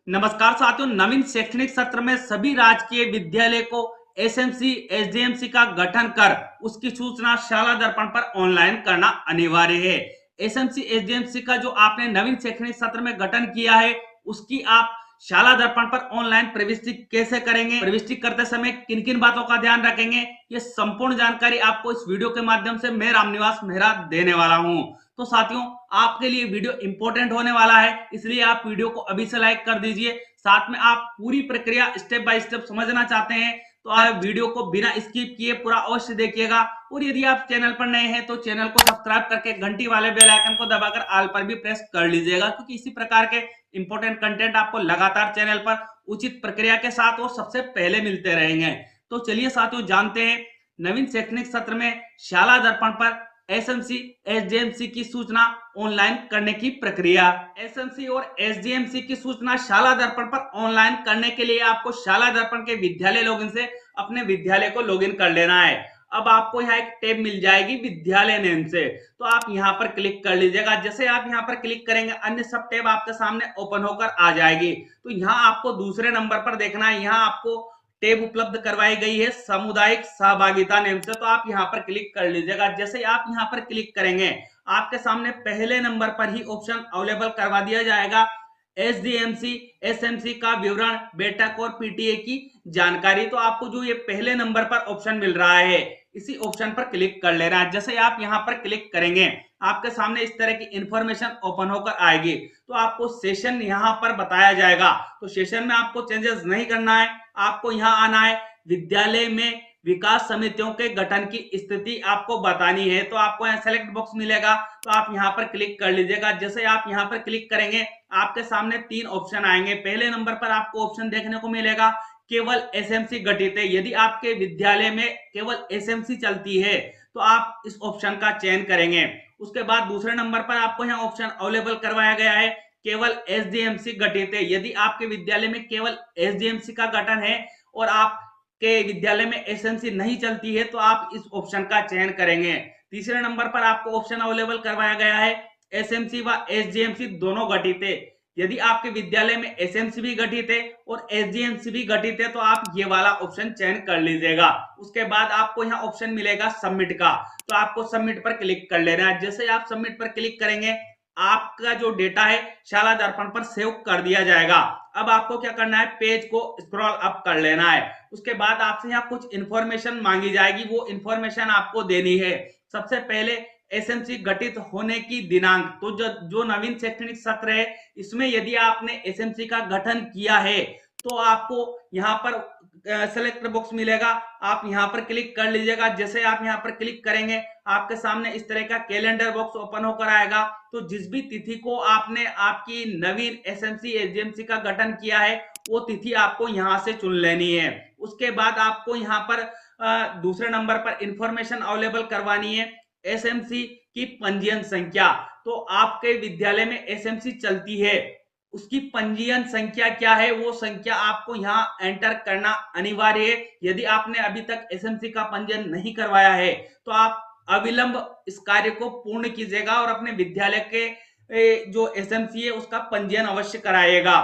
नमस्कार साथियों, नवीन शैक्षणिक सत्र में सभी राजकीय विद्यालय को एसएमसी एसडीएमसी का गठन कर उसकी सूचना शाला दर्पण पर ऑनलाइन करना अनिवार्य है। एसएमसी एसडीएमसी का जो आपने नवीन शैक्षणिक सत्र में गठन किया है उसकी आप शाला दर्पण पर ऑनलाइन प्रविष्टि कैसे करेंगे, प्रविष्टि करते समय किन किन बातों का ध्यान रखेंगे, ये संपूर्ण जानकारी आपको इस वीडियो के माध्यम से मैं रामनिवास मेहरा देने वाला हूं। तो साथियों, आपके लिए वीडियो इंपॉर्टेंट होने वाला है, इसलिए आप वीडियो को अभी से लाइक कर दीजिए। साथ में आप पूरी प्रक्रिया स्टेप बाय स्टेप समझना चाहते हैं तो आप वीडियो को बिना स्किप किए पूरा अवश्य देखिएगा। और यदि आप चैनल पर नए हैं तो चैनल को सब्सक्राइब करके घंटी वाले बेल आइकन को दबाकर ऑल पर भी प्रेस कर लीजिएगा, क्योंकि इसी प्रकार के इंपॉर्टेंट कंटेंट आपको लगातार चैनल पर उचित प्रक्रिया के साथ और सबसे पहले मिलते रहेंगे। तो चलिए साथियों, जानते हैं नवीन शैक्षणिक सत्र में शाला दर्पण पर एसएमसी एसडीएमसी की सूचना ऑनलाइन करने की प्रक्रिया। एसएमसी और एसडीएमसी की सूचना शाला दर्पण पर ऑनलाइन करने के लिए आपको शाला दर्पण के विद्यालय लॉगिन से अपने विद्यालय को लॉगिन कर लेना है। अब आपको यहाँ एक टैब मिल जाएगी विद्यालय नेम से, तो आप यहाँ पर क्लिक कर लीजिएगा। जैसे आप यहाँ पर क्लिक करेंगे अन्य सब टैब आपके सामने ओपन होकर आ जाएगी। तो यहाँ आपको दूसरे नंबर पर देखना है, यहाँ आपको टेब उपलब्ध करवाई गई है सामुदायिक सहभागिता नेम से, तो आप यहाँ पर क्लिक कर लीजिएगा। जैसे आप यहाँ पर क्लिक करेंगे आपके सामने पहले नंबर पर ही ऑप्शन अवेलेबल करवा दिया जाएगा एसडीएमसी एसएमसी का विवरण, बैठक और पीटीए की जानकारी। तो आपको जो ये पहले नंबर पर ऑप्शन मिल रहा है इसी ऑप्शन पर क्लिक कर लेना है। जैसे आप यहाँ पर क्लिक करेंगे आपके सामने इस तरह की इंफॉर्मेशन ओपन होकर आएगी। तो आपको सेशन यहाँ पर बताया जाएगा, तो सेशन में आपको चेंजेस नहीं करना है, आपको यहाँ आना है। विद्यालय में विकास समितियों के गठन की स्थिति आपको बतानी है, तो आपको यहाँ सेलेक्ट बॉक्स मिलेगा, तो आप यहाँ पर क्लिक कर लीजिएगा। जैसे आप यहाँ पर क्लिक करेंगे आपके सामने तीन ऑप्शन आएंगे। पहले नंबर पर आपको ऑप्शन देखने को मिलेगा केवल एसएमसी गठित है। यदि आपके विद्यालय में केवल एसएमसी चलती है तो आप इस ऑप्शन का चयन करेंगे। उसके बाद दूसरे नंबर पर आपको यहाँ ऑप्शन अवेलेबल करवाया गया है केवल एसडीएमसी गठित है। यदि आपके विद्यालय में केवल एसडीएमसी का गठन है और आपके विद्यालय में एसएमसी नहीं चलती है तो आप इस ऑप्शन का चयन करेंगे। तीसरे नंबर पर आपको ऑप्शन अवेलेबल करवाया गया है एसएमसी व एसडीएमसी दोनों गठित है। यदि आपके विद्यालय में एसएमसी भी गठित है और एसडीएमसी भी गठित है तो आप ये वाला ऑप्शन चयन कर लीजिएगा। उसके बाद आपको यहाँ ऑप्शन मिलेगा सबमिट का, तो आपको सबमिट पर क्लिक कर लेना है। जैसे आप सबमिट पर क्लिक करेंगे आपका जो डेटा है शाला दर्पण पर सेव कर दिया जाएगा। अब आपको क्या करना है, पेज को स्क्रॉल अप कर लेना है। उसके बाद आपसे यहाँ कुछ इंफॉर्मेशन मांगी जाएगी, वो इंफॉर्मेशन आपको देनी है। सबसे पहले एसएमसी गठित होने की दिनांक, तो जो नवीन शैक्षणिक सत्र है इसमें यदि आपने एसएमसी का गठन किया है तो आपको यहाँ पर सेलेक्ट बॉक्स मिलेगा, आप यहाँ पर क्लिक कर लीजिएगा। जैसे आप यहाँ पर क्लिक करेंगे आपके सामने इस तरह का कैलेंडर बॉक्स ओपन होकर आएगा। तो जिस भी तिथि को आपने आपकी नवीन एसएमसी एसडीएमसी का गठन किया है वो तिथि आपको यहाँ से चुन लेनी है। उसके बाद आपको यहाँ पर दूसरे नंबर पर इंफॉर्मेशन अवेलेबल करवानी है एसएमसी की पंजीयन संख्या। तो आपके विद्यालय में एसएमसी चलती है उसकी पंजीयन संख्या क्या है वो संख्या आपको यहाँ एंटर करना अनिवार्य है। यदि आपने अभी तक एसएमसी का पंजीयन नहीं करवाया है तो आप अविलंब इस कार्य को पूर्ण कीजिएगा और अपने विद्यालय के जो एसएमसी है उसका पंजीयन अवश्य कराइएगा।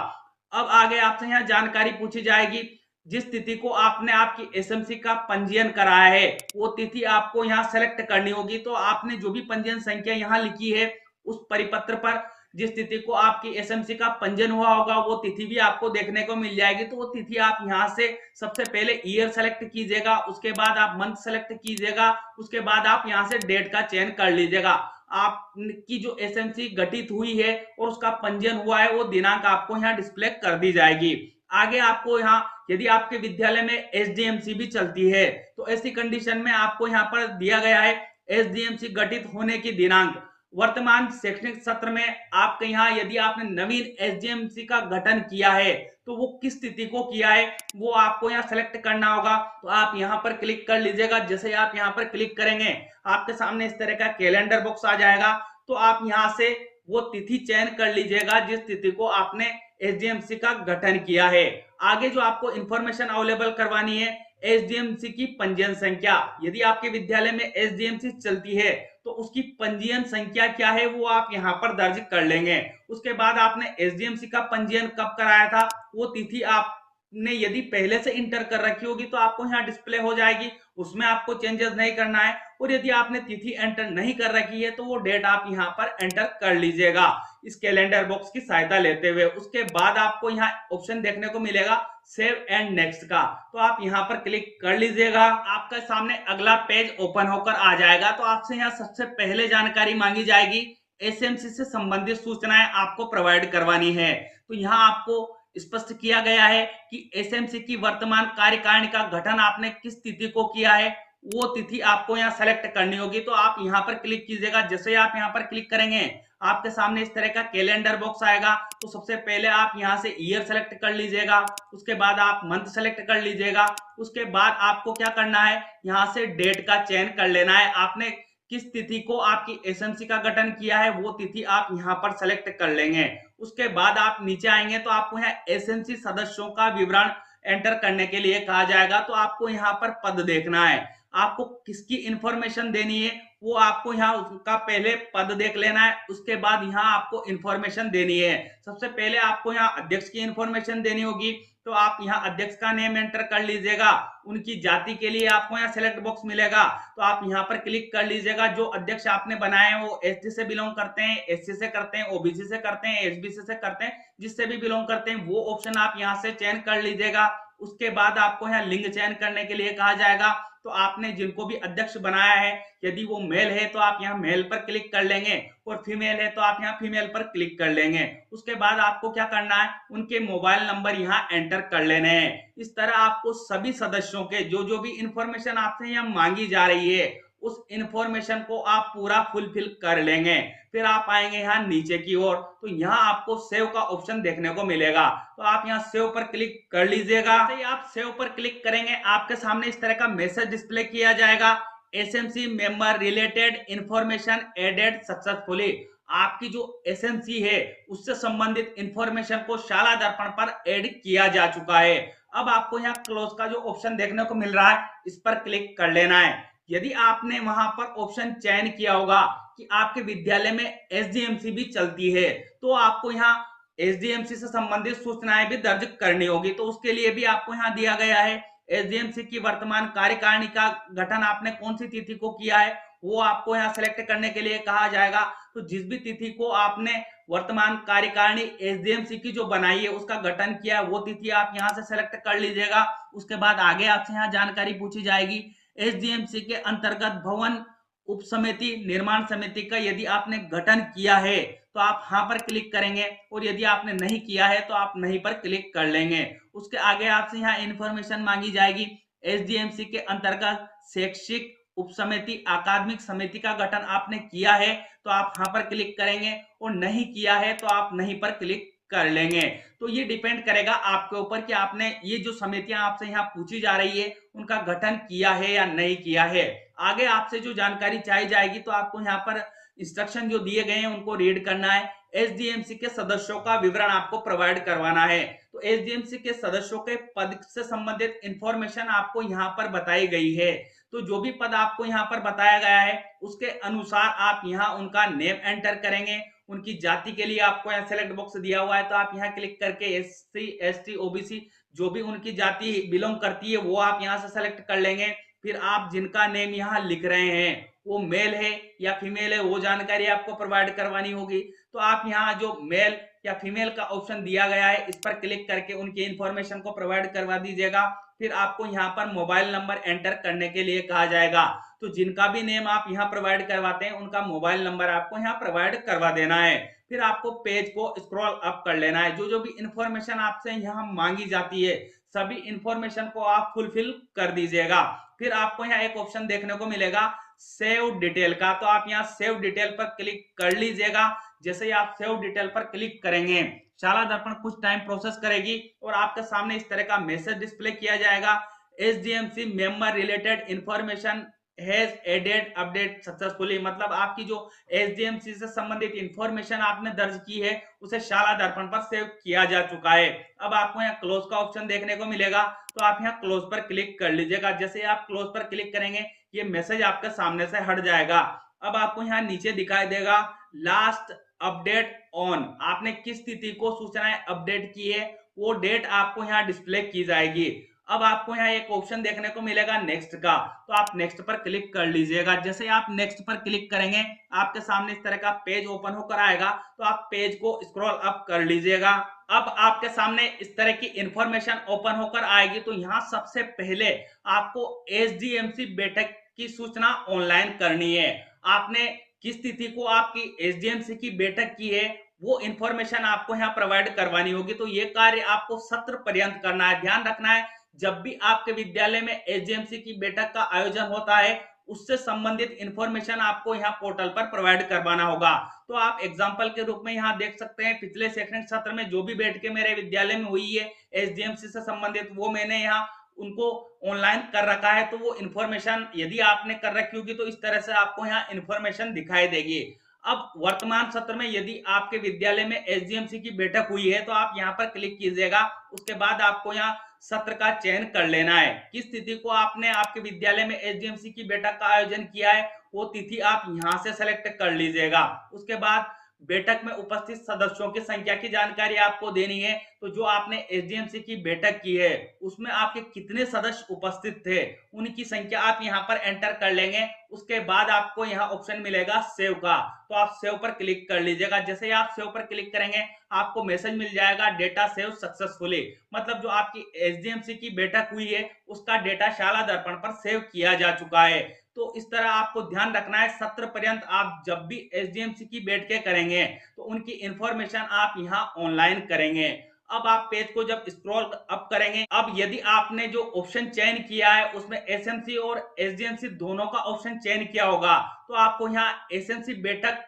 अब आगे आपसे यहाँ जानकारी पूछी जाएगी, जिस तिथि को आपने आपकी एसएमसी का पंजीयन कराया है वो तिथि आपको यहाँ सेलेक्ट करनी होगी। तो आपने जो भी पंजीयन संख्या यहाँ लिखी है उस परिपत्र पर जिस तिथि को आपकी एसएमसी का पंजीयन हुआ होगा वो तिथि भी आपको देखने को मिल जाएगी। तो वो तिथि आप यहाँ से सबसे पहले ईयर सेलेक्ट कीजिएगा, उसके बाद आप मंथ सेलेक्ट कीजिएगा, उसके बाद आप यहाँ से डेट का चयन कर लीजिएगा। आपकी जो एसएमसी गठित हुई है और उसका पंजीयन हुआ है वो दिनांक आपको यहाँ डिस्प्ले कर दी जाएगी। आगे आपको यहाँ यदि आपके विद्यालय में एसडीएमसी भी चलती है तो ऐसी कंडीशन में आपको यहाँ पर दिया गया है एसडीएमसी गठित होने की दिनांक। वर्तमान शैक्षणिक सत्र में आपके यहाँ यदि आपने नवीन एसडीएमसी का गठन किया है तो वो किस तिथि को किया है वो आपको यहाँ सेलेक्ट करना होगा। तो आप यहाँ पर क्लिक कर लीजिएगा। जैसे आप यहाँ पर क्लिक करेंगे आपके सामने इस तरह का कैलेंडर बॉक्स आ जाएगा। तो आप यहाँ से वो तिथि चयन कर लीजिएगा जिस तिथि को आपने एसडीएमसी का गठन किया है। आगे जो आपको इंफॉर्मेशन अवेलेबल करवानी है एसडीएमसी की पंजीयन संख्या। यदि आपके विद्यालय में एसडीएमसी चलती है तो उसकी पंजीयन संख्या क्या है वो आप यहाँ पर दर्ज कर लेंगे। उसके बाद आपने एसडीएमसी का पंजीयन कब कराया था वो तिथि आपने यदि पहले से इंटर कर रखी होगी तो आपको यहाँ डिस्प्ले हो जाएगी, उसमें आपको चेंजेस नहीं करना है। और यदि आपने तिथि एंटर नहीं कर रखी है तो वो डेट आप यहाँ पर एंटर कर लीजिएगा इस कैलेंडर बॉक्स की सहायता लेते हुए। उसके बाद आपको यहाँ ऑप्शन देखने को मिलेगा सेव एंड नेक्स्ट का, तो आप यहाँ पर क्लिक कर लीजिएगा। आपके सामने अगला पेज ओपन होकर आ जाएगा। तो आपसे यहाँ सबसे पहले जानकारी मांगी जाएगी, एसएमसी से संबंधित सूचनाएं आपको प्रोवाइड करवानी है। तो यहाँ आपको स्पष्ट किया गया है कि एसएमसी की वर्तमान कार्यकारिणी का गठन आपने किस तिथि को किया है, वो तिथि आपको यहाँ सेलेक्ट करनी होगी। तो आप यहाँ पर क्लिक कीजिएगा। जैसे ही आप यहाँ पर क्लिक करेंगे आपके सामने इस तरह का कैलेंडर बॉक्स आएगा। तो सबसे पहले आप यहाँ से ईयर सेलेक्ट कर लीजिएगा, उसके बाद आप मंथ सेलेक्ट कर लीजिएगा। उसके बाद आपको क्या करना है, यहाँ से डेट का चयन कर लेना है। आपने किस तिथि को आपकी एसएमसी का गठन किया है वो तिथि आप यहाँ पर सेलेक्ट कर लेंगे। उसके बाद आप नीचे आएंगे तो आपको यहाँ एसएमसी सदस्यों का विवरण एंटर करने के लिए कहा जाएगा। तो आपको यहाँ पर पद देखना है, आपको किसकी इंफॉर्मेशन देनी है वो आपको यहाँ उसका पहले पद देख लेना है। उसके बाद यहाँ आपको इंफॉर्मेशन देनी है। सबसे पहले आपको यहाँ अध्यक्ष की इंफॉर्मेशन देनी होगी। तो आप यहाँ अध्यक्ष का नेम एंटर कर लीजिएगा। उनकी जाति के लिए आपको यहाँ सेलेक्ट बॉक्स मिलेगा, तो आप यहाँ पर क्लिक कर लीजिएगा। जो अध्यक्ष आपने बनाए हैं वो एसटी से बिलोंग करते हैं, एससी से करते हैं, ओबीसी से करते हैं, एसबीसी से करते हैं, जिससे भी बिलोंग करते हैं वो ऑप्शन आप यहाँ से चयन कर लीजिएगा। उसके बाद आपको यहाँ लिंग चयन करने के लिए कहा जाएगा। तो आपने जिनको भी अध्यक्ष बनाया है, यदि वो मेल है तो आप यहाँ मेल पर क्लिक कर लेंगे, और फीमेल है तो आप यहाँ फीमेल पर क्लिक कर लेंगे। उसके बाद आपको क्या करना है, उनके मोबाइल नंबर यहाँ एंटर कर लेने हैं। इस तरह आपको सभी सदस्यों के जो जो भी इंफॉर्मेशन आपसे यहाँ मांगी जा रही है उस इंफॉर्मेशन को आप पूरा फुलफिल कर लेंगे। फिर आप आएंगे यहाँ नीचे की ओर, तो यहाँ आपको सेव का ऑप्शन देखने को मिलेगा। तो आप यहाँ सेव पर क्लिक कर लीजिएगा। जैसे आप सेव पर क्लिक करेंगे आपके सामने इस तरह का मैसेज डिस्प्ले किया जाएगा, SMC member related information added successfully. आपकी जो एसएमसी है उससे संबंधित इंफॉर्मेशन को शाला दर्पण पर ऐड किया जा चुका है। अब आपको यहाँ क्लोज का जो ऑप्शन देखने को मिल रहा है इस पर क्लिक कर लेना है। यदि आपने वहां पर ऑप्शन चयन किया होगा कि आपके विद्यालय में एसडीएमसी भी चलती है, तो आपको यहाँ एसडीएमसी से संबंधित सूचनाएं भी दर्ज करनी होगी। तो उसके लिए भी आपको यहाँ दिया गया है, एसडीएमसी की वर्तमान कार्यकारिणी का गठन आपने कौन सी तिथि को किया है वो आपको यहाँ सेलेक्ट करने के लिए कहा जाएगा। तो जिस भी तिथि को आपने वर्तमान कार्यकारिणी एसडीएमसी की जो बनाई है उसका गठन किया है वो तिथि आप यहाँ से सेलेक्ट कर लीजिएगा। उसके बाद आगे आपसे यहाँ जानकारी पूछी जाएगी, एसडीएमसी के अंतर्गत भवन उप समिति निर्माण समिति का यदि आपने गठन किया है तो आप हाँ पर क्लिक करेंगे, और यदि आपने नहीं किया है तो आप नहीं पर क्लिक कर लेंगे। उसके आगे आपसे यहाँ इंफॉर्मेशन मांगी जाएगी, एसडीएमसी के अंतर्गत शैक्षिक उप समिति अकादमिक समिति का गठन आपने किया है तो आप हाँ पर क्लिक करेंगे, और नहीं किया है तो आप नहीं पर क्लिक कर लेंगे। तो ये डिपेंड करेगा आपके ऊपर कि आपने ये जो समितियां आपसे यहाँ पूछी जा रही है उनका गठन किया है या नहीं किया है। आगे आपसे जो जानकारी चाहिए जाएगी तो आपको यहाँ पर इंस्ट्रक्शन जो दिए गए हैं उनको रीड करना है। एसडीएमसी के सदस्यों का विवरण आपको प्रोवाइड करवाना है। तो एसडीएमसी के सदस्यों के पद से संबंधित इंफॉर्मेशन आपको यहाँ पर बताई गई है। तो जो भी पद आपको यहाँ पर बताया गया है उसके अनुसार आप यहाँ उनका नेम एंटर करेंगे। उनकी जाति के लिए आपको यहाँ सेलेक्ट बॉक्स दिया हुआ है, तो आप यहाँ क्लिक करके एससी एसटी ओबीसी जो भी उनकी जाति बिलोंग करती है वो आप यहाँ से सेलेक्ट कर लेंगे। फिर आप जिनका नेम यहाँ लिख रहे हैं वो मेल है या फीमेल है वो जानकारी आपको प्रोवाइड करवानी होगी। तो आप यहाँ जो मेल या फीमेल का ऑप्शन दिया गया है इस पर क्लिक करके उनकी इंफॉर्मेशन को प्रोवाइड करवा दीजिएगा। फिर आपको यहाँ पर मोबाइल नंबर एंटर करने के लिए कहा जाएगा। तो जिनका भी नेम आप यहाँ प्रोवाइड करवाते हैं उनका मोबाइल नंबर आपको यहाँ प्रोवाइड करवा देना है। फिर आपको पेज को स्क्रॉल अप कर लेना है। जो जो भी इंफॉर्मेशन आपसे यहाँ मांगी जाती है सभी इंफॉर्मेशन को आप फुलफिल कर दीजिएगा। फिर आपको यहाँ एक ऑप्शन देखने को मिलेगा सेव डिटेल का, तो आप यहाँ सेव डिटेल पर क्लिक कर लीजिएगा। जैसे ही आप सेव डिटेल पर क्लिक करेंगे शाला दर्पण कुछ टाइम प्रोसेस करेगी और आपके सामने इस तरह का मैसेज डिस्प्ले किया जाएगा, SDMC member related information has added update successfully. मतलब आपकी जो एसडीएमसी से संबंधित इंफॉर्मेशन आपने दर्ज की है उसे शाला दर्पण पर सेव किया जा चुका है। अब आपको यहाँ क्लोज का ऑप्शन देखने को मिलेगा, तो आप यहाँ क्लोज पर क्लिक कर लीजिएगा। जैसे आप क्लोज पर क्लिक करेंगे ये मैसेज आपके सामने से हट जाएगा। अब आपको यहाँ नीचे दिखाई देगा लास्ट अपडेट ऑन, आपने किस तिथि को सूचनाएं अपडेट की है वो डेट आपको यहाँ डिस्प्ले की जाएगी। अब आपको यहाँ एक ऑप्शन देखने को मिलेगा नेक्स्ट का, तो आप नेक्स्ट पर क्लिक कर लीजिएगा। जैसे आप नेक्स्ट पर क्लिक करेंगे आपके सामने इस तरह का पेज ओपन होकर आएगा, तो आप पेज को स्क्रॉल अप कर लीजिएगा। अब आपके सामने इस तरह की इंफॉर्मेशन ओपन होकर आएगी, तो यहाँ सबसे पहले आपको एसडीएमसी बैठक की सूचना ऑनलाइन करनी है। आपने किस तिथि को आपकी एसडीएमसी की बैठक की है वो इंफॉर्मेशन आपको यहाँ प्रोवाइड करवानी होगी। तो ये कार्य आपको सत्र पर्यंत करना है। ध्यान रखना है जब भी आपके विद्यालय में एसडीएमसी की बैठक का आयोजन होता है उससे संबंधित इंफॉर्मेशन आपको यहाँ पोर्टल पर प्रोवाइड करवाना होगा। तो आप एग्जांपल के रूप में यहाँ देख सकते हैं पिछले शैक्षणिक सत्र में जो भी बैठकें मेरे विद्यालय में हुई है एसडीएमसी से संबंधित वो मैंने यहाँ उनको ऑनलाइन कर रखा है। तो वो इंफॉर्मेशन यदि आपने कर रखी होगी तो इस तरह से आपको यहाँ इंफॉर्मेशन दिखाई देगी। अब वर्तमान सत्र में यदि आपके विद्यालय में एसडीएमसी की बैठक हुई है तो आप यहाँ पर क्लिक कीजिएगा। उसके बाद आपको यहाँ सत्र का चयन कर लेना है। किस तिथि को आपने आपके विद्यालय में एसडीएमसी की बैठक का आयोजन किया है वो तिथि आप यहाँ से सेलेक्ट कर लीजिएगा। उसके बाद बैठक में उपस्थित सदस्यों की संख्या की जानकारी आपको देनी है। तो जो आपने एसडीएमसी की बैठक की है उसमें आपके कितने सदस्य उपस्थित थे उनकी संख्या आप यहाँ पर एंटर कर लेंगे। उसके बाद आपको यहाँ ऑप्शन मिलेगा सेव का, तो आप सेव पर क्लिक कर लीजिएगा। जैसे ही आप सेव पर क्लिक करेंगे आपको मैसेज मिल जाएगा डेटा सेव सक्सेसफुली, मतलब जो आपकी एसडीएमसी की बैठक हुई है उसका डेटा शाला दर्पण पर सेव किया जा चुका है। तो इस तरह आपको ध्यान रखना है सत्र पर्यंत आप जब भी एसडीएमसी की बैठकें करेंगे तो उनकी इंफॉर्मेशन आप यहाँ ऑनलाइन करेंगे। अब आप पेज को जब स्क्रॉल अप करेंगे, अब यदि आपने जो ऑप्शन चयन किया है उसमें एसएमसी और एसडीएमसी दोनों का ऑप्शन चयन किया होगा तो आपको यहाँ एसएमसी बैठक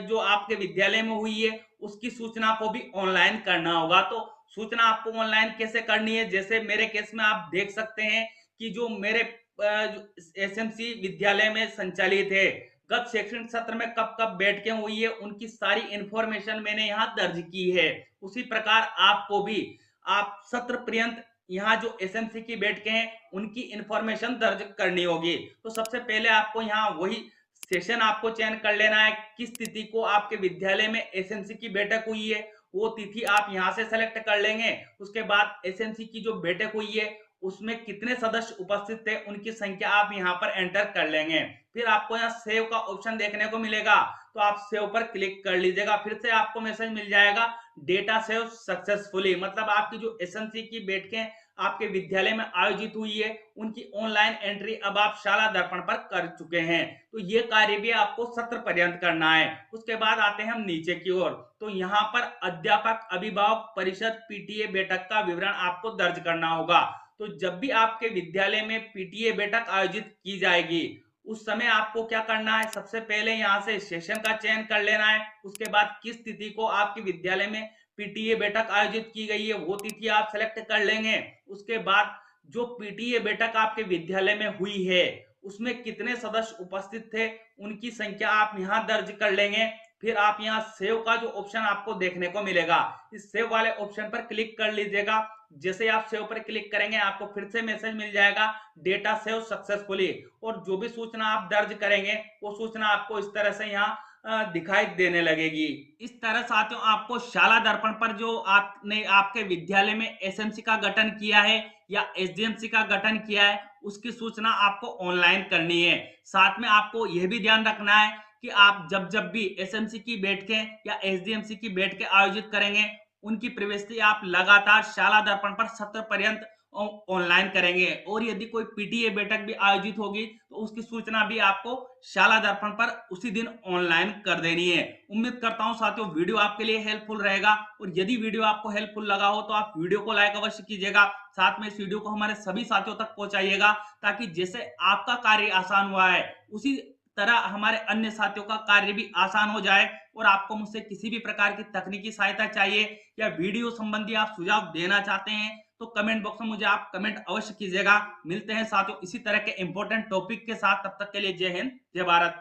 जो आपके विद्यालय में हुई है उसकी सूचना को भी ऑनलाइन करना होगा। तो सूचना आपको ऑनलाइन कैसे करनी है, जैसे मेरे केस में आप देख सकते हैं कि जो मेरे एसएमसी विद्यालय में संचालित है गत शैक्षणिक सत्र में कब कब बैठकें हुई है उनकी सारी इंफॉर्मेशन मैंने यहाँ दर्ज की है। उसी प्रकार आपको भी आप सत्र पर्यंत यहाँ जो एसएमसी की बैठकें हैं उनकी इंफॉर्मेशन दर्ज करनी होगी। तो सबसे पहले आपको यहाँ वही सेशन आपको चयन कर लेना है किस तिथि को आपके विद्यालय में एसएमसी की बैठक हुई है वो तिथि आप यहाँ से सेलेक्ट कर लेंगे। उसके बाद एसएमसी की जो बैठक हुई है उसमें कितने सदस्य उपस्थित थे उनकी संख्या आप यहाँ पर एंटर कर लेंगे। फिर आपको यहाँ सेव का ऑप्शन देखने को मिलेगा तो आप सेव पर क्लिक कर लीजिएगा। फिर से आपको मैसेज मिल जाएगा डेटा सेव सक्सेसफुली, मतलब आपकी जो एसएमसी की बैठकें आपके विद्यालय में आयोजित हुई है उनकी ऑनलाइन एंट्री अब आप शाला दर्पण पर कर चुके हैं। तो ये कार्य भी आपको सत्र पर्यंत करना है। उसके बाद आते हैं हम नीचे की ओर, तो यहाँ पर अध्यापक अभिभावक परिषद पीटीए बैठक का विवरण आपको दर्ज करना होगा। तो जब भी आपके विद्यालय में पीटीए बैठक आयोजित की जाएगी उस समय आपको क्या करना है, सबसे पहले यहाँ से सेशन का चयन कर लेना है। उसके बाद किस तिथि को आपके विद्यालय में पीटीए बैठक आयोजित की गई है वो तिथि आप सेलेक्ट कर लेंगे। उसके बाद जो पीटीए बैठक आपके विद्यालय में हुई है उसमें कितने सदस्य उपस्थित थे उनकी संख्या आप यहाँ दर्ज कर लेंगे। फिर आप यहाँ सेव का जो ऑप्शन आपको देखने को मिलेगा इस सेव वाले ऑप्शन पर क्लिक कर लीजिएगा। जैसे आप सेव पर क्लिक करेंगे आपको फिर से मैसेज मिल जाएगा डेटा सेव सक्सेसफुली, और जो भी सूचना आप दर्ज करेंगे वो सूचना आपको इस तरह से यहाँ दिखाई देने लगेगी। इस तरह साथियों आपको शाला दर्पण पर जो आपने आपके विद्यालय में एसएमसी का गठन किया है या एसडीएमसी का गठन किया है उसकी सूचना आपको ऑनलाइन करनी है। साथ में आपको यह भी ध्यान रखना है कि आप जब भी एसएमसी की बैठकें या एसडीएमसी की बैठकें आयोजित करेंगे उनकी प्रविष्टि आप लगातार शाला दर्पण पर सत्र पर्यंत ऑनलाइन करेंगे। और यदि कोई पीटीए बैठक भी आयोजित होगी तो उसकी सूचना भी आपको शाला दर्पण पर उसी दिन ऑनलाइन कर देनी है। उम्मीद करता हूं साथियों वीडियो आपके लिए हेल्पफुल रहेगा, और यदि वीडियो आपको हेल्पफुल लगा हो तो आप वीडियो को लाइक अवश्य कीजिएगा। साथ में इस वीडियो को हमारे सभी साथियों तक पहुंचाइएगा ताकि जैसे आपका कार्य आसान हुआ है उसी तरह हमारे अन्य साथियों का कार्य भी आसान हो जाए। और आपको मुझसे किसी भी प्रकार की तकनीकी सहायता चाहिए या वीडियो संबंधी आप सुझाव देना चाहते हैं तो कमेंट बॉक्स में मुझे आप कमेंट अवश्य कीजिएगा। मिलते हैं साथियों इसी तरह के इंपॉर्टेंट टॉपिक के साथ, तब तक के लिए जय हिंद जय भारत।